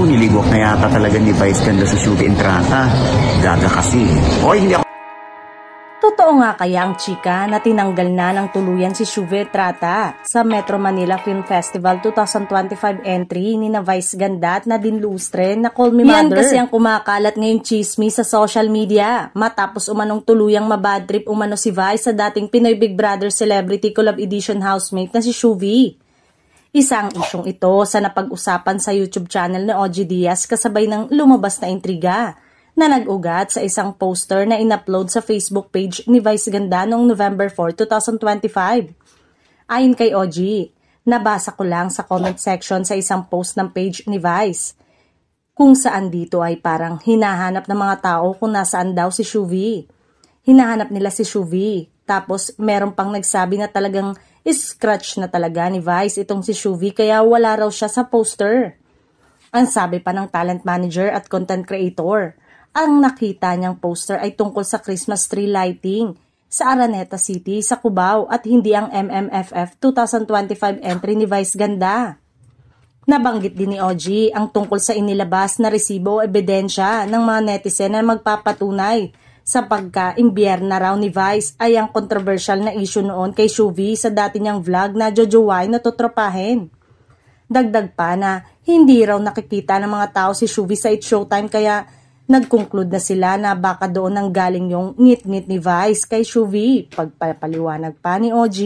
Niligwak na yata talaga ni Vice ganda sa Shuvi Entrata. Gaga kasi. Hoy, hindi ako... Totoo nga kaya ang chika na tinanggal na ng tuluyan si Shuvi Entrata sa Metro Manila Film Festival 2025 entry ni na Vice Ganda at Nadine Lustre na Call Me Mother? Yan kasi ang kumakalat ngayong chismis sa social media matapos umanong tuluyang mabadtrip umano si Vice sa dating Pinoy Big Brother Celebrity Collab Edition housemate na si Shuvi. Isang isyong ito sa napag-usapan sa YouTube channel ni OG Diaz kasabay ng lumabas na intriga na nag-ugat sa isang poster na in-upload sa Facebook page ni Vice Ganda noong November 4, 2025. Ayon kay OG, nabasa ko lang sa comment section sa isang post ng page ni Vice, kung saan dito ay parang hinahanap ng mga tao kung nasaan daw si Shuvi. Hinahanap nila si Shuvi, tapos meron pang nagsabi na talagang scratch na talaga ni Vice itong si Shuvi kaya wala raw siya sa poster. Ang sabi pa ng talent manager at content creator, ang nakita niyang poster ay tungkol sa Christmas tree lighting sa Araneta City sa Cubao at hindi ang MMFF 2025 entry ni Vice Ganda. Nabanggit din ni OG ang tungkol sa inilabas na resibo o ebidensya ng mga netizen na magpapatunay sa pagka-imbierna raw ni Vice ay ang controversial na issue noon kay Shuvi sa dati niyang vlog na jojowain na tutropahin. Dagdag pa na hindi raw nakikita ng mga tao si Shuvi sa It's Showtime kaya nag-conclude na sila na baka doon nang galing yung ngit-ngit ni Vice kay Shuvi, pagpapaliwanag pa ni OG.